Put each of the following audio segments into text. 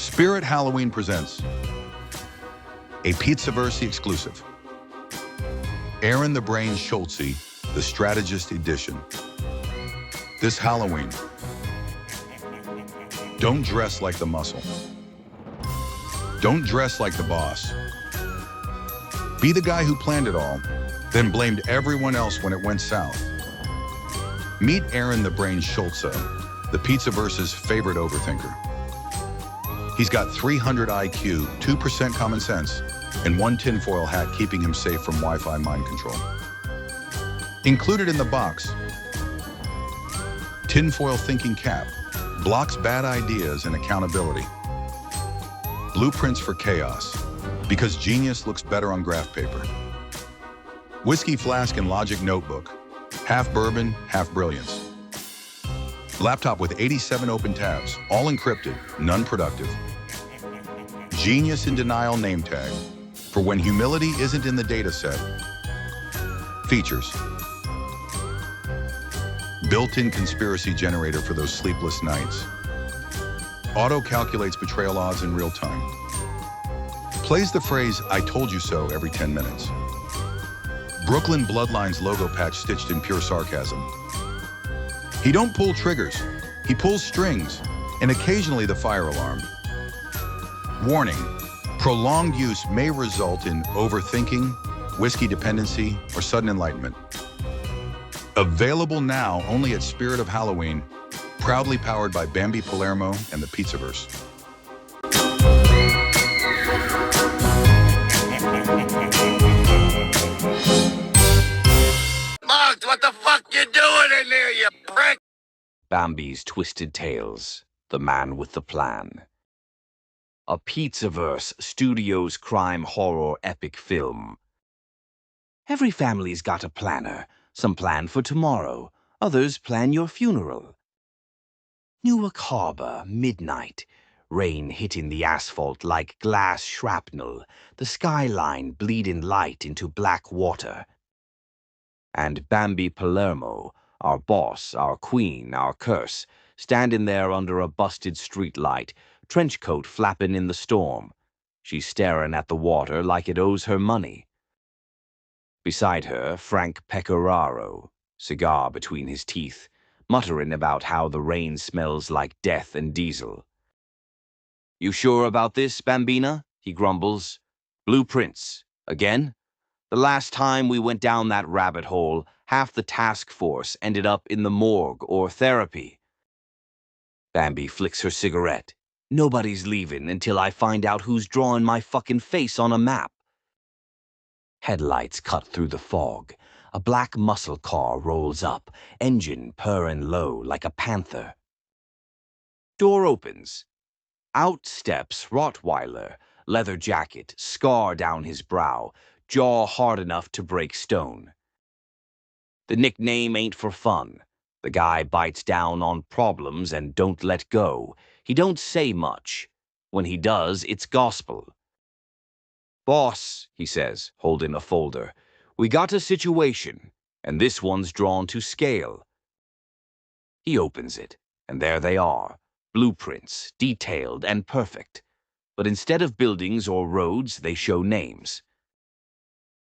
Spirit Halloween presents a Pizzaverse exclusive. Aaron the Brain Schultze, the Strategist Edition. This Halloween, don't dress like the muscle. Don't dress like the boss. Be the guy who planned it all, then blamed everyone else when it went south. Meet Aaron the Brain Schultze, the Pizzaverse's favorite overthinker. He's got 300 IQ, 2% common sense, and one tinfoil hat keeping him safe from Wi-Fi mind control. Included in the box, tinfoil thinking cap, blocks bad ideas and accountability. Blueprints for chaos, because genius looks better on graph paper. Whiskey flask and logic notebook, half bourbon, half brilliance. Laptop with 87 open tabs, all encrypted, none productive. Genius in denial name tag, for when humility isn't in the data set. Features. Built-in conspiracy generator for those sleepless nights. Auto-calculates betrayal odds in real time. Plays the phrase, "I told you so," every 10 minutes. Brooklyn Bloodlines logo patch stitched in pure sarcasm. He don't pull triggers, he pulls strings, and occasionally the fire alarm. Warning, prolonged use may result in overthinking, whiskey dependency, or sudden enlightenment. Available now only at Spirit of Halloween, proudly powered by Bambi Palermo and the Pizzaverse. Mark, what the fuck you doing in there, you prick? Bambi's Twisted Tales, The Man with the Plan. A Pizzaverse Studios crime horror epic film. Every family's got a planner. Some plan for tomorrow, others plan your funeral. Newark Harbor, midnight. Rain hitting the asphalt like glass shrapnel, the skyline bleeding light into black water. And Bambi Palermo, our boss, our queen, our curse, standing there under a busted streetlight, trench coat flapping in the storm. She's staring at the water like it owes her money. Beside her, Frank Pecoraro, cigar between his teeth, muttering about how the rain smells like death and diesel. "You sure about this, Bambina?" he grumbles. "Blueprints. Again? The last time we went down that rabbit hole, half the task force ended up in the morgue or therapy." Bambi flicks her cigarette. "Nobody's leaving until I find out who's drawing my fucking face on a map." Headlights cut through the fog. A black muscle car rolls up, engine purring low like a panther. Door opens. Out steps Rottweiler, leather jacket, scar down his brow, jaw hard enough to break stone. The nickname ain't for fun. The guy bites down on problems and don't let go. He don't say much. When he does, it's gospel. "Boss," he says, holding a folder, "we got a situation, and this one's drawn to scale." He opens it, and there they are, blueprints, detailed and perfect. But instead of buildings or roads, they show names.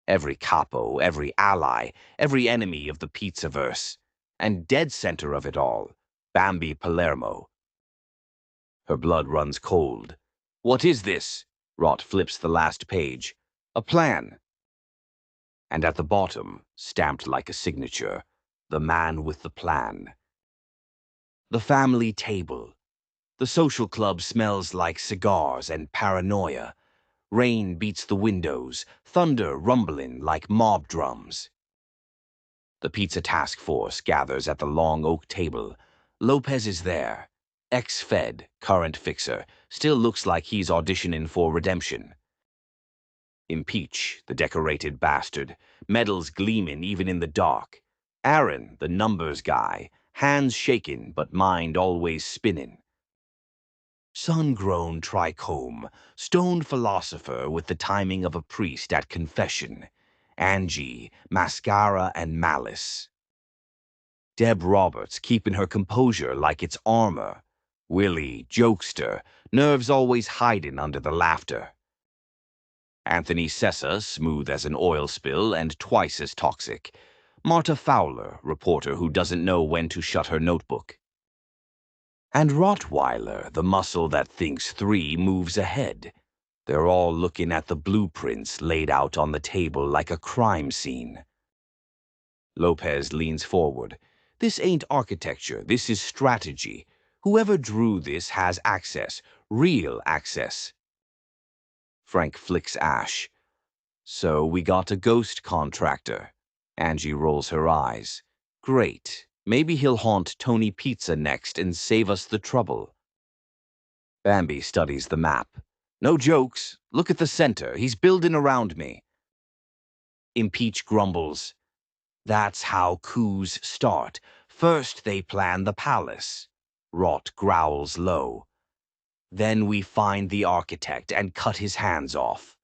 Every capo, every ally, every enemy of the Pizzaverse, and dead center of it all, Bambi Palermo. Her blood runs cold. "What is this?" Rott flips the last page. "A plan." And at the bottom, stamped like a signature, "The Man with the Plan." The family table. The social club smells like cigars and paranoia. Rain beats the windows, thunder rumbling like mob drums. The pizza task force gathers at the long oak table. Lopez is there. Ex-Fed, current fixer, still looks like he's auditioning for redemption. Impeach, the decorated bastard, medals gleaming even in the dark. Aaron, the numbers guy, hands shaking but mind always spinning. Sun-grown trichome, stoned philosopher with the timing of a priest at confession. Angie, mascara and malice. Deb Roberts keeping her composure like it's armor. Willie, jokester, nerves always hiding under the laughter. Anthony Sessa, smooth as an oil spill and twice as toxic. Marta Fowler, reporter who doesn't know when to shut her notebook. And Rottweiler, the muscle that thinks 3 moves ahead. They're all looking at the blueprints laid out on the table like a crime scene. Lopez leans forward. This ain't architecture, this is strategy. Whoever drew this has access, real access. Frank flicks ash. So we got a ghost contractor. Angie rolls her eyes. Great. Maybe he'll haunt Tony Pizza next and save us the trouble. Bambi studies the map. No jokes. Look at the center. He's building around me. Impeach grumbles. That's how coups start. First they plan the palace. Rot growls low. Then we find the architect and cut his hands off.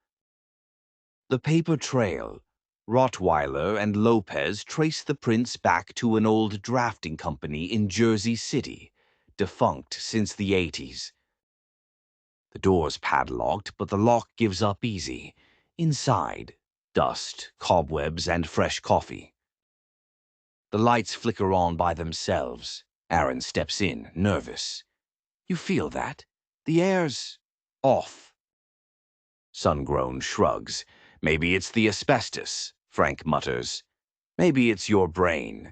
The paper trail. Rottweiler and Lopez trace the prints back to an old drafting company in Jersey City, defunct since the 80s. The door's padlocked, but the lock gives up easy. Inside, dust, cobwebs, and fresh coffee. The lights flicker on by themselves. Aaron steps in, nervous. You feel that? The air's off. Sungrown shrugs. Maybe it's the asbestos, Frank mutters. Maybe it's your brain.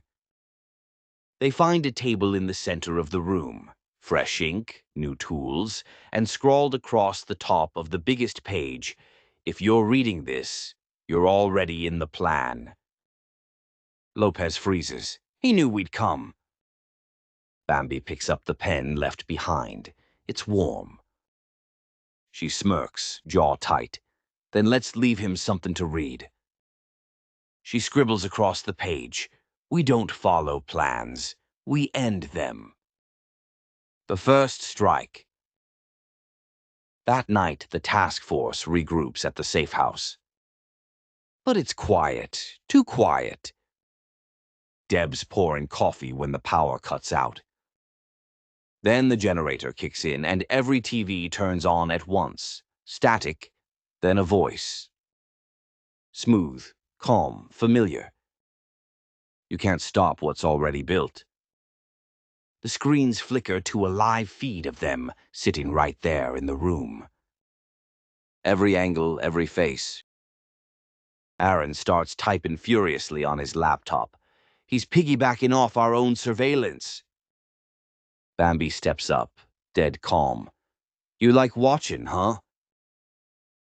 They find a table in the center of the room. Fresh ink, new tools, and scrawled across the top of the biggest page, if you're reading this, you're already in the plan. Lopez freezes. He knew we'd come. Bambi picks up the pen left behind. It's warm. She smirks, jaw tight. Then let's leave him something to read. She scribbles across the page. We don't follow plans. We end them. The first strike. That night, the task force regroups at the safe house. But it's quiet, too quiet. Deb's pouring coffee when the power cuts out. Then the generator kicks in and every TV turns on at once. Static, then a voice. Smooth, calm, familiar. You can't stop what's already built. The screens flicker to a live feed of them sitting right there in the room. Every angle, every face. Aaron starts typing furiously on his laptop. He's piggybacking off our own surveillance. Bambi steps up, dead calm. You like watching, huh?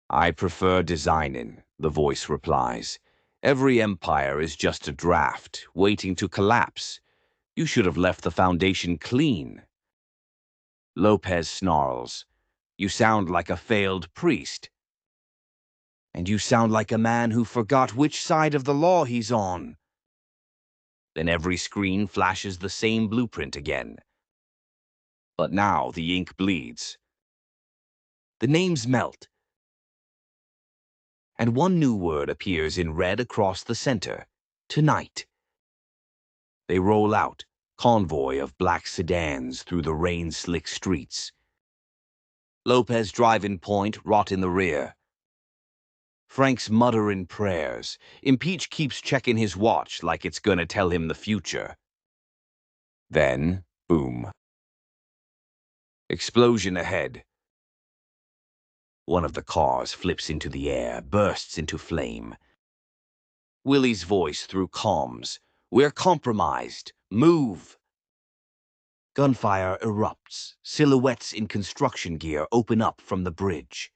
I prefer designing, the voice replies. Every empire is just a draft, waiting to collapse. You should have left the foundation clean. Lopez snarls. You sound like a failed priest. And you sound like a man who forgot which side of the law he's on. Then every screen flashes the same blueprint again. But now the ink bleeds. The names melt. And one new word appears in red across the center. Tonight. They roll out, convoy of black sedans through the rain-slick streets. Lopez driving point, Rot in the rear. Frank's muttering prayers. Impeach keeps checking his watch like it's gonna tell him the future. Then, boom. Explosion ahead. One of the cars flips into the air, bursts into flame. Willie's voice through comms. We're compromised. Move. Gunfire erupts. Silhouettes in construction gear open up from the bridge.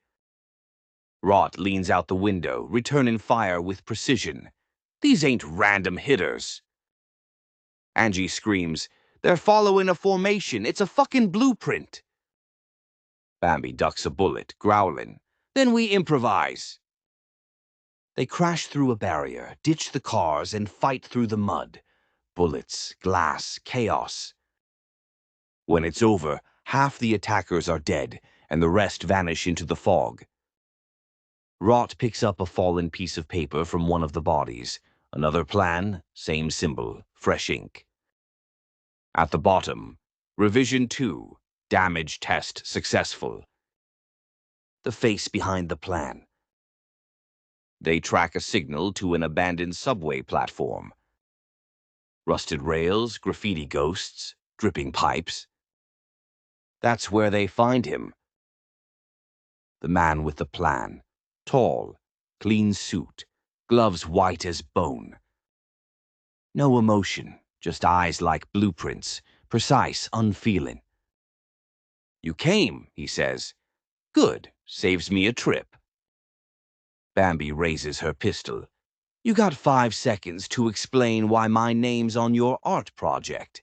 Rot leans out the window, returning fire with precision. These ain't random hitters. Angie screams, They're following a formation. It's a fucking blueprint. Bambi ducks a bullet, growling. Then we improvise. They crash through a barrier, ditch the cars, and fight through the mud. Bullets, glass, chaos. When it's over, half the attackers are dead, and the rest vanish into the fog. Rot picks up a fallen piece of paper from one of the bodies. Another plan, same symbol, fresh ink. At the bottom, Revision 2. Damage test successful. The face behind the plan. They track a signal to an abandoned subway platform. Rusted rails, graffiti ghosts, dripping pipes. That's where they find him. The man with the plan. Tall, clean suit, gloves white as bone. No emotion, just eyes like blueprints, precise, unfeeling. You came, he says. Good, saves me a trip. Bambi raises her pistol. You got 5 seconds to explain why my name's on your art project.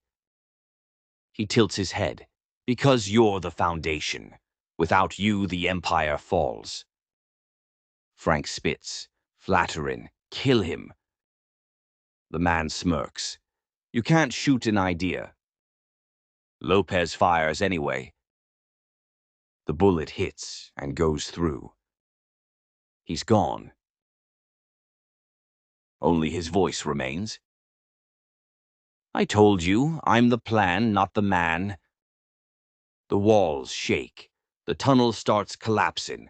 He tilts his head. Because you're the foundation. Without you, the empire falls. Frank spits. Flattering. Kill him. The man smirks. You can't shoot an idea. Lopez fires anyway. The bullet hits and goes through. He's gone. Only his voice remains. I told you, I'm the plan, not the man. The walls shake. The tunnel starts collapsing.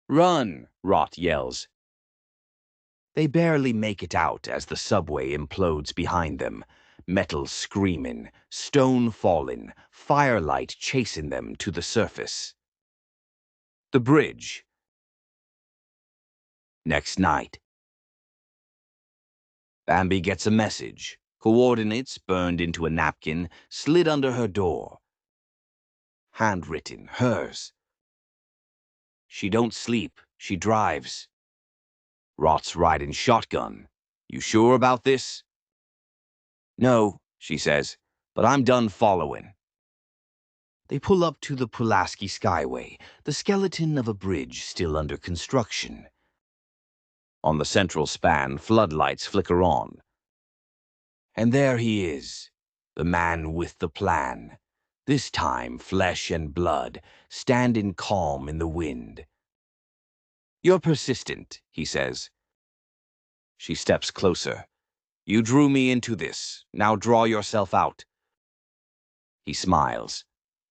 Run, Rot yells. They barely make it out as the subway implodes behind them, metal screaming, stone falling, firelight chasing them to the surface. The bridge. Next night. Bambi gets a message, coordinates burned into a napkin, slid under her door. Handwritten, hers. She don't sleep, she drives. Rot's riding shotgun. You sure about this? No, she says, but I'm done following. They pull up to the Pulaski Skyway, the skeleton of a bridge still under construction. On the central span, floodlights flicker on. And there he is, the man with the plan. This time flesh and blood, standing calm in the wind. You're persistent, he says. She steps closer. You drew me into this. Now draw yourself out. He smiles.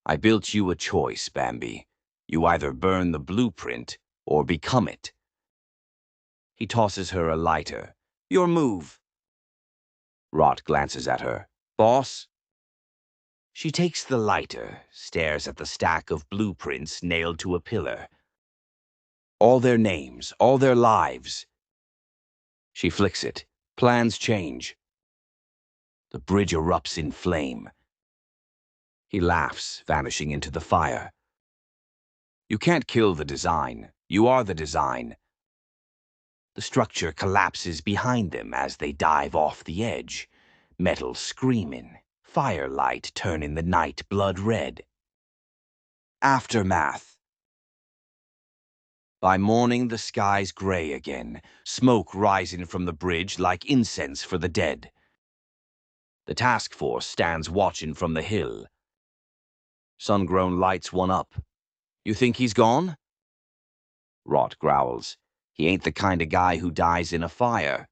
I built you a choice, Bambi. You either burn the blueprint or become it. He tosses her a lighter. Your move. Rot glances at her. Boss? She takes the lighter, stares at the stack of blueprints nailed to a pillar. All their names, all their lives. She flicks it. Plans change. The bridge erupts in flame. He laughs, vanishing into the fire. You can't kill the design. You are the design. The structure collapses behind them as they dive off the edge. Metal screaming. Firelight turning the night blood red. Aftermath. By morning, the sky's gray again, smoke rising from the bridge like incense for the dead. The task force stands watching from the hill. Sun-grown lights one up. You think he's gone? Rot growls. He ain't the kind of guy who dies in a fire.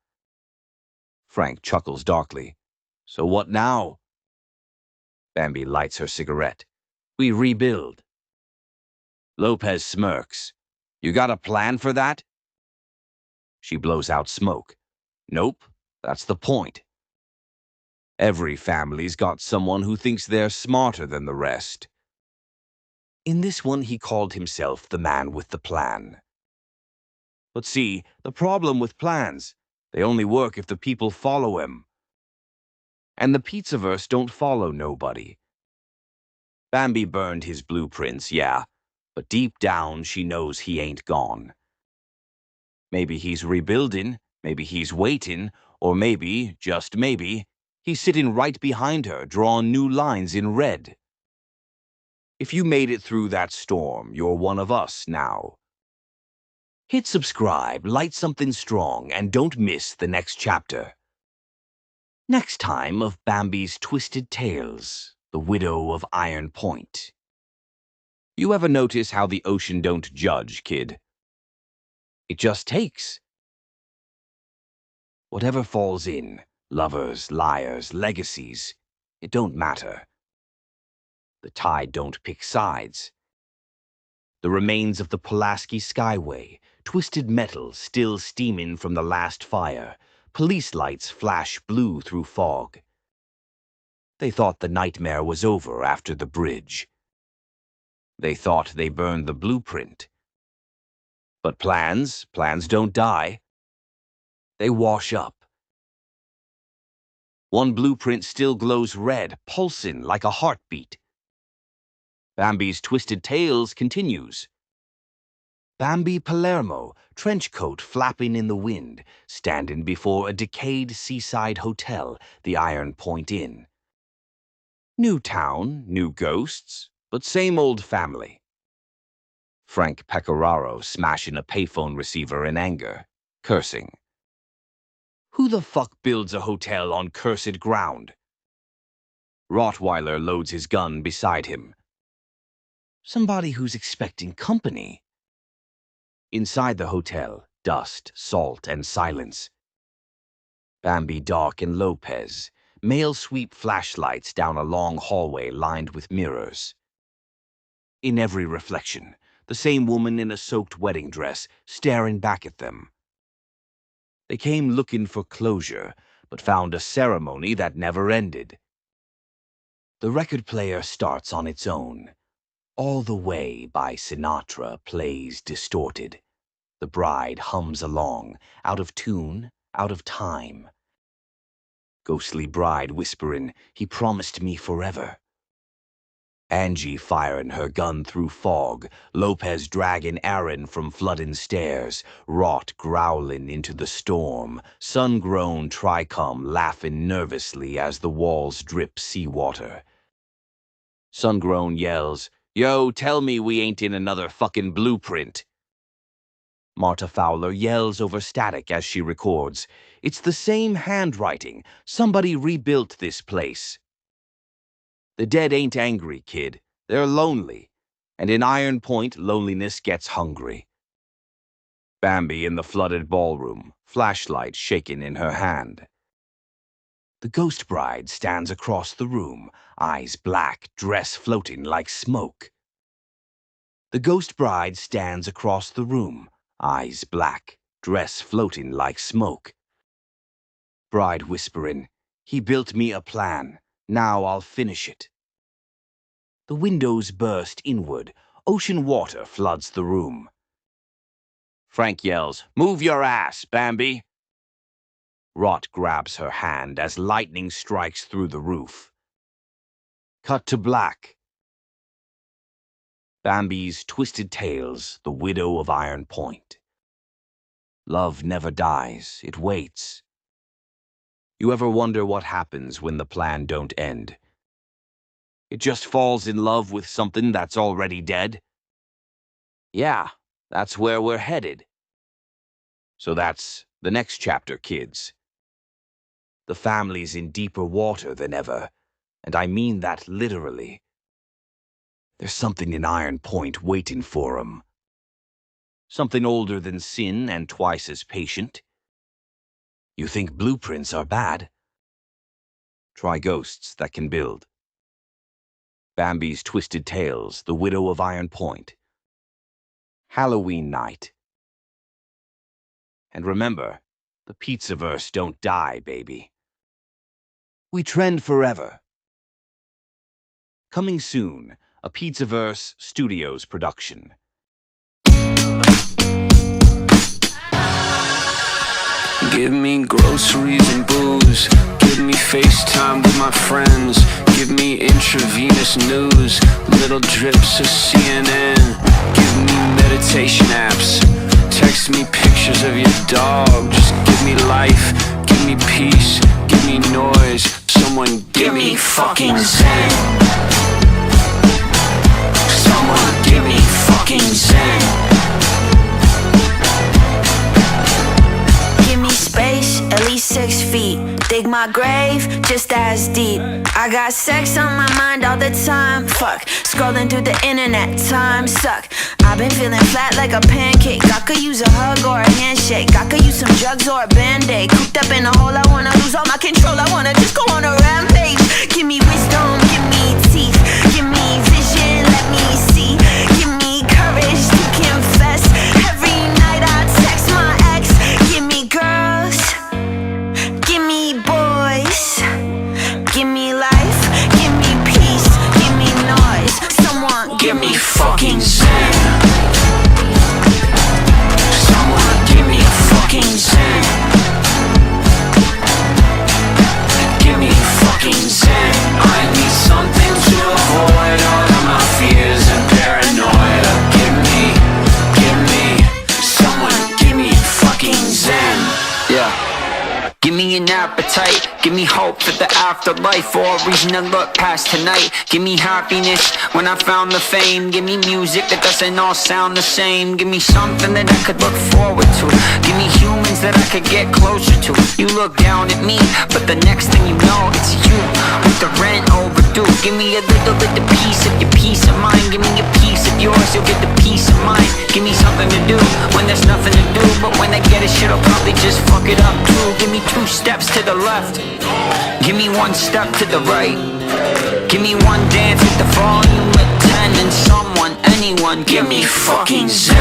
Frank chuckles darkly. So what now? Bambi lights her cigarette. We rebuild. Lopez smirks. You got a plan for that? She blows out smoke. Nope, that's the point. Every family's got someone who thinks they're smarter than the rest. In this one, he called himself the man with the plan. But see, the problem with plans, they only work if the people follow him. And the Pizzaverse don't follow nobody. Bambi burned his blueprints, yeah, but deep down she knows he ain't gone. Maybe he's rebuilding, maybe he's waiting, or maybe, just maybe, he's sitting right behind her, drawing new lines in red. If you made it through that storm, you're one of us now. Hit subscribe, light something strong, and don't miss the next chapter. Next time of Bambi's Twisted Tales, the Widow of Iron Point. You ever notice how the ocean don't judge, kid? It just takes. Whatever falls in, lovers, liars, legacies, it don't matter. The tide don't pick sides. The remains of the Pulaski Skyway, twisted metal still steaming from the last fire. Police lights flash blue through fog. They thought the nightmare was over after the bridge. They thought they burned the blueprint. But plans don't die. They wash up. One blueprint still glows red, pulsing like a heartbeat. Bambi's twisted tales continues. Bambi Palermo, trench coat flapping in the wind, standing before a decayed seaside hotel, the Iron Point Inn. New town, new ghosts, but same old family. Frank Pecoraro smashing a payphone receiver in anger, cursing. Who the fuck builds a hotel on cursed ground? Rottweiler loads his gun beside him. Somebody who's expecting company. Inside the hotel, dust, salt, and silence. Bambi, Dark, and Lopez, male sweep flashlights down a long hallway lined with mirrors. In every reflection, the same woman in a soaked wedding dress staring back at them. They came looking for closure, but found a ceremony that never ended. The record player starts on its own. All the Way by Sinatra plays distorted. The bride hums along, out of tune, out of time. Ghostly bride whispering, "He promised me forever." Angie firing her gun through fog, Lopez dragging Aaron from flooding stairs, Rot growling into the storm, sun-grown Tricom laughing nervously as the walls drip seawater. Sun-grown yells, "Yo, tell me we ain't in another fucking blueprint." Marta Fowler yells over static as she records, "It's the same handwriting. Somebody rebuilt this place." The dead ain't angry, kid. They're lonely. And in Iron Point, loneliness gets hungry. Bambi in the flooded ballroom, flashlight shaking in her hand. The ghost bride stands across the room, eyes black, dress floating like smoke. The ghost bride stands across the room, eyes black, dress floating like smoke. Bride whispering, "He built me a plan. Now I'll finish it." The windows burst inward. Ocean water floods the room. Frank yells, "Move your ass, Bambi!" Rot grabs her hand as lightning strikes through the roof. Cut to black. Bambi's twisted tales, the widow of Iron Point. Love never dies, it waits. You ever wonder what happens when the plan don't end? It just falls in love with something that's already dead? Yeah, that's where we're headed. So that's the next chapter, kids. The family's in deeper water than ever, and I mean that literally. There's something in Iron Point waiting for 'em. Something older than sin and twice as patient. You think blueprints are bad? Try ghosts that can build. Bambi's Twisted Tales, The Widow of Iron Point. Halloween night. And remember, the Pizzaverse don't die, baby. We trend forever. Coming soon, a Pizzaverse Studios production. Give me groceries and booze. Give me FaceTime with my friends. Give me intravenous news. Little drips of CNN. Give me meditation apps. Text me pictures of your dog. Just give me life. Give me peace. Give me noise. Someone give me fucking zen. Someone give me fucking zen. Space, at least 6 feet. Dig my grave, just as deep. I got sex on my mind all the time. Fuck, scrolling through the internet, time suck. I've been feeling flat like a pancake. I could use a hug or a handshake. I could use some drugs or a band-aid. Cooped up in a hole, I wanna lose all my control. I wanna just go on a rampage. Give me wisdom, give me teeth. Give me fucking zen. Someone give me a fucking zen. Give me fucking zen. I need something to avoid all of my fears and paranoia. Someone give me fucking zen. Yeah. Give me an appetite, give me hope for the afterlife, or a reason to look past tonight. Give me happiness when I found the fame. Give me music that doesn't all sound the same. Give me something that I could look forward to. Give me humans that I could get closer to. You look down at me, but the next thing you know, it's you with the rent overdue. Give me a little bit of piece of your peace of mind. Give me a piece of yours, you'll get the peace of mind. Give me something to do when there's nothing to do, but when I get it, shit'll probably just fuck it up too. Give me 2 steps to the left, give me 1 step to the right. Give me 1 dance with the volume at 10, and someone, anyone, give me fucking zen.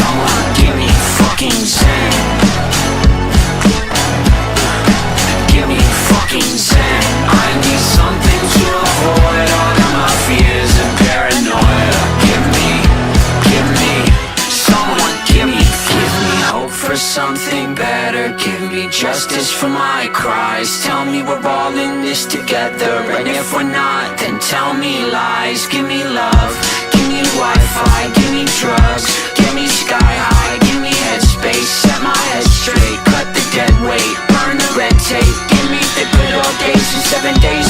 Someone give me fucking zen. Give me fucking zen. I need something to avoid all of my fears and paranoia. Someone give me hope for something better. Give me justice for my cries. Tell me we're all in this together, and if we're not, then tell me lies. Give me love, give me Wi-Fi, give me drugs, give me sky high, give me headspace. Set my head straight, cut the dead weight, burn the red tape. Give me the good old days and 7 days